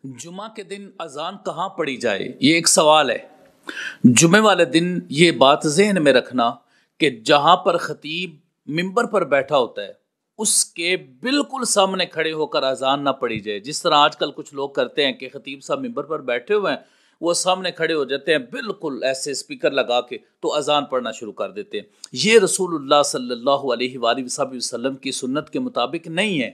جمعہ کے دن اذان کہاں پڑھی جائے، یہ ایک سوال ہے۔ جمعہ والے دن یہ بات ذہن میں رکھنا کہ جہاں پر خطیب ممبر پر بیٹھا ہوتا ہے اس کے بالکل سامنے کھڑے ہو کر اذان نہ پڑھی جائے۔ جس طرح آج کل کچھ لوگ کرتے ہیں کہ خطیب صاحب ممبر پر بیٹھے ہوئے ہیں، وہ سامنے کھڑے ہو جاتے ہیں بالکل ایسے اسپیکر لگا کے تو اذان پڑھنا شروع کر دیتے ہیں۔ یہ رسول اللہ صلی اللہ علیہ وآلہ وسلم کی سنت کے مطابق نہیں ہے۔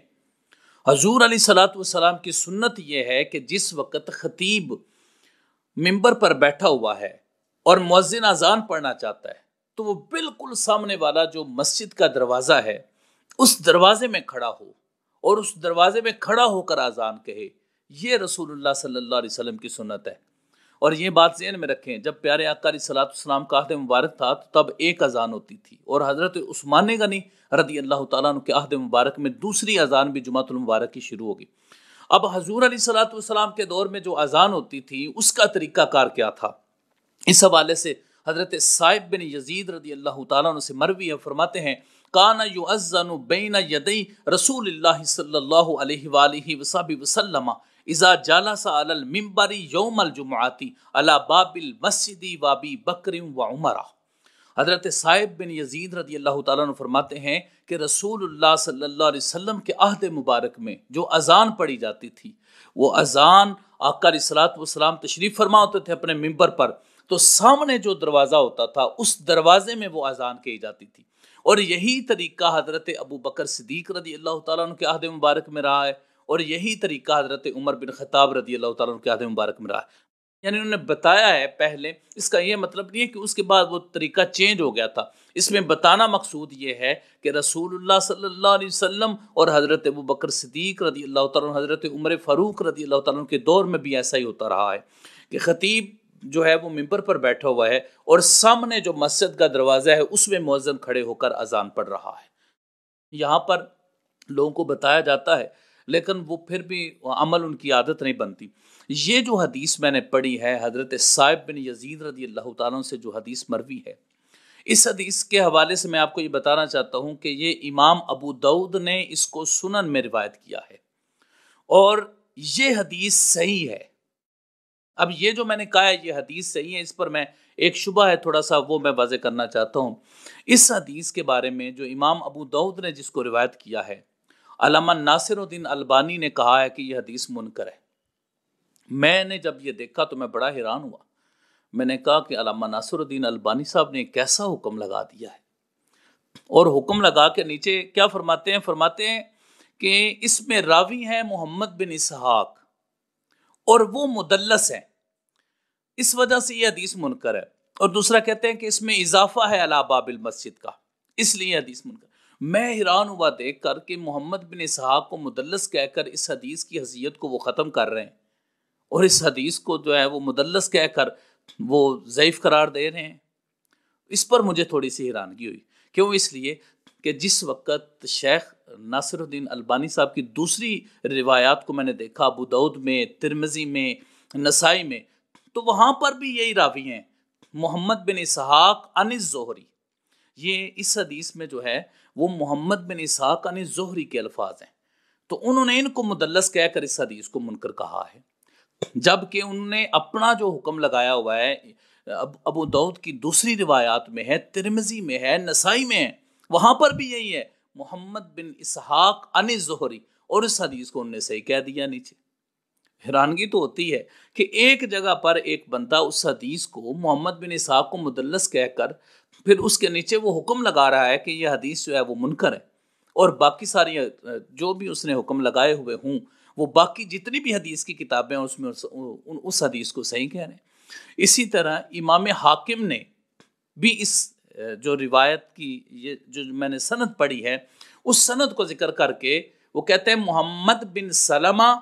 حضور علیہ الصلوۃ والسلام کی سنت یہ ہے کہ جس وقت خطیب ممبر پر بیٹھا ہوا ہے اور مؤذن اذان پڑھنا چاہتا ہے تو وہ بالکل سامنے والا جو مسجد کا دروازہ ہے اس دروازے میں کھڑا ہو اور اس دروازے میں کھڑا ہو کر اذان کہے۔ یہ رسول اللہ صلی اللہ علیہ وسلم کی سنت ہے۔ اور یہ بات ذہن میں رکھیں، جب پیارے آقا علیہ الصلوۃ والسلام کا عہد مبارک تھا تو تب ایک اذان ہوتی تھی، اور حضرت عثمان غنی رضی اللہ تعالیٰ عنہ کے عہد مبارک میں دوسری اذان بھی جمعۃ المبارک کی شروع ہوگی۔ اب حضور علیہ الصلوۃ والسلام کے دور میں جو اذان ہوتی تھی اس کا طریقہ کار کیا تھا، اس حوالے سے حضرت صائب بن یزید رضی اللہ تعالیٰ عنہ سے مروی ہے، فرماتے ہیں کان یؤذن بین یدی رسول اللہ صلی اللہ علیہ وآلہ وسلم اذا جلس علی المنبر یوم الجمعۃ علی باب المسجد وابی بکر وعمر۔ حضرت صائب بن یزید رضی اللہ تعالیٰ عنہ فرماتے ہیں کہ رسول اللہ صلی اللہ علیہ وسلم کے عہد مبارک میں جو اذان پڑھی جاتی تھی، وہ اذان آقا علیہ الصلوۃ والسلام تشریف فرما ہوتے تھے اپنے ممبر پر، تو سامنے جو دروازہ ہوتا تھا اس دروازے میں وہ اذان کہی جاتی تھی۔ اور یہی طریقہ حضرت ابو بکر صدیق رضی اللہ تعالیٰ عنہ کے عہد مبارک میں رہا ہے، اور یہی طریقہ حضرت عمر بن خطاب رضی اللہ تعالیٰ عنہ کے عہد مبارک میں رہا ہے۔ یعنی انہوں نے بتایا ہے پہلے، اس کا یہ مطلب نہیں ہے کہ اس کے بعد وہ طریقہ چینج ہو گیا تھا۔ اس میں بتانا مقصود یہ ہے کہ رسول اللہ صلی اللہ علیہ وسلم اور حضرت ابو بکر صدیق رضی اللہ تعالیٰ عنہ، حضرت عمر فاروق رضی اللہ تعالیٰ عنہ کے دور میں بھی ایسا ہی ہوتا رہا ہے کہ خطیب جو ہے وہ ممبر پر بیٹھا ہوا ہے اور سامنے جو مسجد کا دروازہ ہے اس میں مؤذن کھڑے ہو کر اذان پڑھ رہا ہے۔ یہاں پر لوگوں کو بتایا جاتا ہے لیکن وہ پھر بھی عمل ان کی عادت نہیں بنتی۔ یہ جو حدیث میں نے پڑھی ہے حضرت صائب بن یزید رضی اللہ تعالیٰ عنہ سے جو حدیث مروی ہے، اس حدیث کے حوالے سے میں آپ کو یہ بتانا چاہتا ہوں کہ یہ امام ابو داؤد نے اس کو سنن میں روایت کیا ہے اور یہ حدیث صحیح ہے۔ اب یہ جو میں نے کہا ہے یہ حدیث صحیح ہے، اس پر میں ایک شبہ ہے تھوڑا سا، وہ میں واضح کرنا چاہتا ہوں۔ اس حدیث کے بارے میں جو امام ابو داؤد نے جس کو روایت کیا ہے، علامہ ناصر الدین البانی نے کہا ہے کہ یہ حدیث منکر ہے۔ میں نے جب یہ دیکھا تو میں بڑا حیران ہوا۔ میں نے کہا کہ علامہ ناصر الدین البانی صاحب نے کیسا حکم لگا دیا ہے، اور حکم لگا کے نیچے کیا فرماتے ہیں؟ فرماتے ہیں کہ اس میں راوی ہیں محمد بن اسحاق اور وہ مدلس ہیں، اس وجہ سے یہ حدیث منکر ہے۔ اور دوسرا کہتے ہیں کہ اس میں اضافہ ہے علی باب المسجد کا، اس لیے حدیث منکر۔ میں حیران ہوا دیکھ کر کہ محمد بن اسحاق کو مدلس کہہ کر اس حدیث کی حیثیت کو وہ ختم کر رہے ہیں، اور اس حدیث کو جو ہے وہ مدلس کہہ کر وہ ضعیف قرار دے رہے ہیں۔ اس پر مجھے تھوڑی سی حیرانگی ہوئی۔ کیوں؟ اس لیے کہ جس وقت شیخ ناصر الدین البانی صاحب کی دوسری روایات کو میں نے دیکھا، ابو داؤد میں، ترمذی میں، نسائی میں، تو وہاں پر بھی یہی راوی ہیں، محمد بن اسحاق عن الزہری۔ یہ اس حدیث میں جو ہے وہ محمد بن اسحاق عن الزہری کے الفاظ ہیں، تو انہوں نے ان کو مدلس کہہ کر اس حدیث کو منکر کہا ہے، جبکہ انہوں نے اپنا جو حکم لگایا ہوا ہے ابو داؤد کی دوسری روایات میں ہے، ترمذی میں ہے، نسائی میں ہے، وہاں پر بھی یہی ہے محمد بن اسحاق عن الزہری، اور اس حدیث کو انہوں نے صحیح کہہ دیا نیچے۔ حیرانگی تو ہوتی ہے کہ ایک جگہ پر ایک بندہ اس حدیث کو محمد بن اسحاق کو مدلس کہہ کر پھر اس کے نیچے وہ حکم لگا رہا ہے کہ یہ حدیث جو ہے وہ منکر ہے، اور باقی ساری جو بھی اس نے حکم لگائے ہوئے ہوں وہ باقی جتنی بھی حدیث کی کتابیں ہیں اس میں اس حدیث کو صحیح کہہ رہے ہیں۔ اسی طرح امام حاکم نے بھی اس جو روایت کی یہ جو میں نے سند پڑھی ہے اس سند کو ذکر کر کے وہ کہتے ہیں محمد بن سلمہ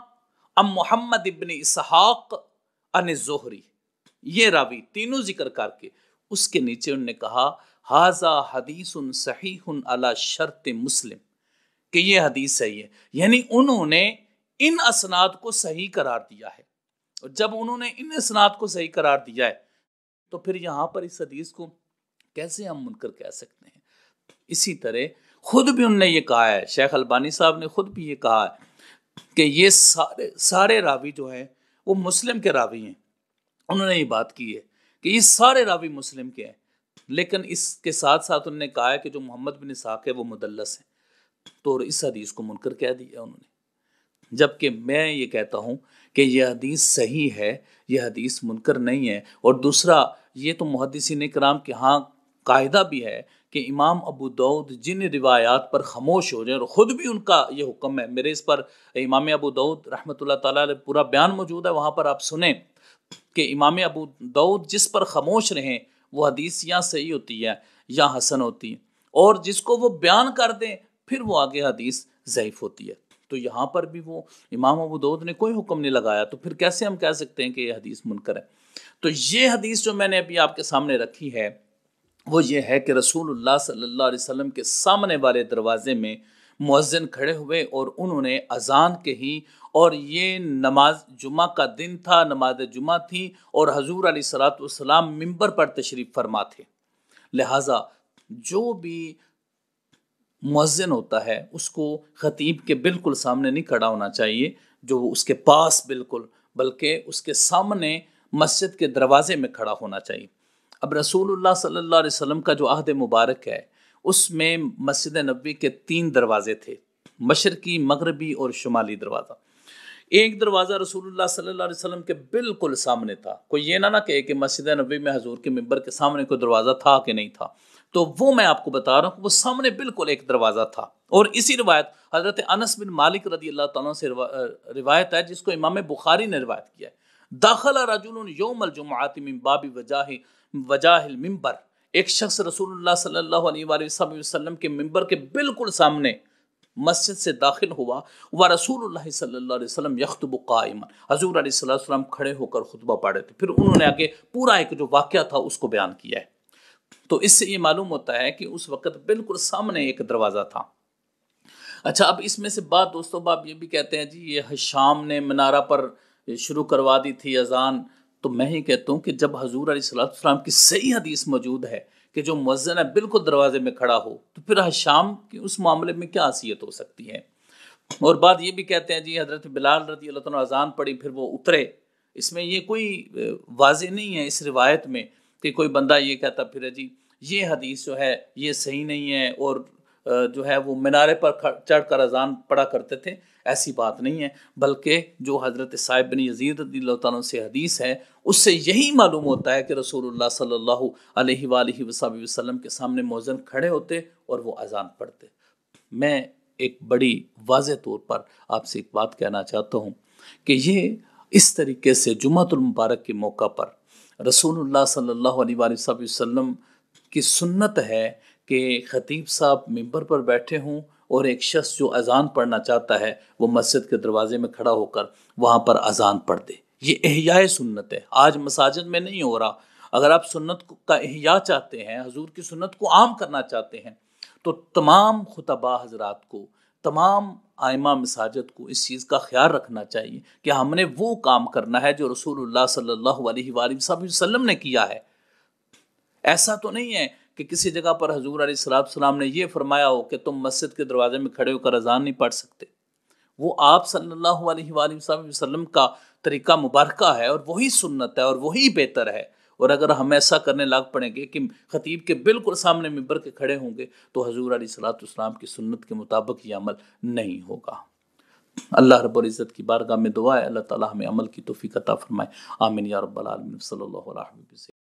ام محمد ابن اسحاق عن الزہری، یہ راوی تینوں ذکر کر کے اس کے نیچے انہوں نے کہا ھذا حدیث صحیح علی شرط مسلم، کہ یہ حدیث صحیح ہے۔ یعنی انہوں نے ان اسناد کو صحیح قرار دیا ہے، اور جب انہوں نے ان اسناد کو صحیح قرار دیا ہے تو پھر یہاں پر اس حدیث کو کیسے ہم منکر کہہ سکتے ہیں؟ اسی طرح خود بھی انہوں نے یہ کہا ہے، شیخ البانی صاحب نے خود بھی یہ کہا ہے کہ یہ سارے راوی جو ہیں وہ مسلم کے راوی ہیں، انہوں نے یہ بات کی ہے کہ یہ سارے راوی مسلم کے ہیں، لیکن اس کے ساتھ ساتھ انہوں نے کہا ہے کہ جو محمد بن اسحاق ہے وہ مدلس ہے، تو اس حدیث کو منکر کہہ دیا انہوں نے، جبکہ میں یہ کہتا ہوں کہ یہ حدیث صحیح ہے، یہ حدیث منکر نہیں ہے۔ اور دوسرا یہ تو محدثین کرام کے ہاں قاعدہ بھی ہے کہ امام ابو داؤد جن روایات پر خاموش ہو جائیں، اور خود بھی ان کا یہ حکم ہے، میرے اس پر امام ابو داؤد رحمۃ اللہ تعالیٰ علیہ پورا بیان موجود ہے، وہاں پر آپ سنیں کہ امام ابو داؤد جس پر خاموش رہیں وہ حدیث یا صحیح ہوتی ہے یا حسن ہوتی ہے، اور جس کو وہ بیان کر دیں پھر وہ آگے حدیث ضعیف ہوتی ہے۔ تو یہاں پر بھی وہ امام ابو داؤد نے کوئی حکم نہیں لگایا، تو پھر کیسے ہم کہہ سکتے ہیں کہ یہ حدیث منکر ہے؟ تو یہ حدیث جو میں نے ابھی آپ کے سامنے رکھی ہے وہ یہ ہے کہ رسول اللہ صلی اللہ علیہ وسلم کے سامنے والے دروازے میں مؤذن کھڑے ہوئے اور انہوں نے اذان کہی، اور یہ نماز جمعہ کا دن تھا، نماز جمعہ تھی، اور حضور علیہ الصلوۃ والسلام ممبر پر تشریف فرما تھے۔ لہٰذا جو بھی مؤذن ہوتا ہے اس کو خطیب کے بالکل سامنے نہیں کھڑا ہونا چاہیے، جو اس کے پاس بالکل، بلکہ اس کے سامنے مسجد کے دروازے میں کھڑا ہونا چاہیے۔ اب رسول اللہ صلی اللہ علیہ وسلم کا جو عہد مبارک ہے اس میں مسجد نبوی کے 3 دروازے تھے، مشرقی، مغربی اور شمالی دروازہ۔ ایک دروازہ رسول اللہ صلی اللہ علیہ وسلم کے بالکل سامنے تھا، کوئی یہ نہ کہے کہ مسجد نبوی میں حضور کے ممبر کے سامنے کوئی دروازہ تھا کہ نہیں تھا، تو وہ میں آپ کو بتا رہا ہوں کہ وہ سامنے بالکل ایک دروازہ تھا۔ اور اسی روایت حضرت انس بن مالک رضی اللہ تعالیٰ سے روایت ہے، جس کو امام بخاری نے روایت کیا ہے، داخل رجل یوم الجمعۃ من باب وجاہ المنبر، ایک شخص رسول اللہ صلی اللہ علیہ وآلہ وسلم کے ممبر کے بالکل سامنے مسجد سے داخل ہوا، ورسول اللہ صلی اللہ علیہ وسلم یخطب قائما، حضور علیہ الصلوۃ والسلام کھڑے ہو کر خطبہ پڑھ رہے تھے۔ پھر انہوں نے آگے پورا ایک جو واقعہ تھا اس کو بیان کیا ہے۔ تو اس سے یہ معلوم ہوتا ہے کہ اس وقت بالکل سامنے ایک دروازہ تھا۔ اچھا، اب اس میں سے بات دوستوں آپ یہ بھی کہتے ہیں جی یہ حشام نے منارہ پر شروع کروا دی تھی اذان، تو میں ہی کہتا ہوں کہ جب حضور علیہ الصلوۃ والسلام کی صحیح حدیث موجود ہے کہ جو مؤذن ہے بالکل دروازے میں کھڑا ہو، تو پھر حشام کی اس معاملے میں کیا حیثیت ہو سکتی ہے؟ اور بات یہ بھی کہتے ہیں جی حضرت بلال رضی اللہ عنہ اذان پڑھی پھر وہ اترے، اس میں یہ کوئی واضح نہیں ہے اس روایت میں کہ کوئی بندہ یہ کہتا پھر جی یہ حدیث جو ہے یہ صحیح نہیں ہے، اور جو ہے وہ منارے پر چڑھ کر اذان پڑھا کرتے تھے، ایسی بات نہیں ہے، بلکہ جو حضرت صاحب بن یزید رضی اللہ تعالیٰ سے حدیث ہے اس سے یہی معلوم ہوتا ہے کہ رسول اللہ صلی اللہ علیہ وآلہ وسلم کے سامنے مؤذن کھڑے ہوتے اور وہ اذان پڑھتے۔ میں ایک بڑی واضح طور پر آپ سے ایک بات کہنا چاہتا ہوں کہ یہ اس طریقے سے جمعۃ المبارک کے موقع پر رسول اللہ صلی اللہ علیہ وآلہ وسلم کی سنت ہے کہ خطیب صاحب ممبر پر بیٹھے ہوں اور ایک شخص جو اذان پڑھنا چاہتا ہے وہ مسجد کے دروازے میں کھڑا ہو کر وہاں پر اذان پڑھ دے۔ یہ احیاء سنت ہے، آج مساجد میں نہیں ہو رہا۔ اگر آپ سنت کا احیاء چاہتے ہیں، حضور کی سنت کو عام کرنا چاہتے ہیں، تو تمام خطباء حضرات کو، تمام ائمہ مساجد کو اس چیز کا خیال رکھنا چاہیے کہ ہم نے وہ کام کرنا ہے جو رسول اللہ صلی اللہ علیہ وآلہ وسلم نے کیا ہے۔ ایسا تو نہیں ہے کہ کسی جگہ پر حضور علیہ الصلوۃ والسلام نے یہ فرمایا ہو کہ تم مسجد کے دروازے میں کھڑے ہو کر اذان نہیں پڑھ سکتے۔ وہ آپ صلی اللہ علیہ وآلہ وسلم کا طریقہ مبارکہ ہے، اور وہی سنت ہے اور وہی بہتر ہے۔ اور اگر ہم ایسا کرنے لگ پڑیں گے کہ خطیب کے بالکل سامنے ممبر کے کھڑے ہوں گے تو حضور علیہ الصلوۃ والسلام کی سنت کے مطابق یہ عمل نہیں ہوگا۔ اللہ رب العزت کی بارگاہ میں دعا ہے اللہ تعالی ہمیں عمل کی توفیق عطا فرمائے، آمین یا رب العالمین، صلی اللہ علیہ وسلم۔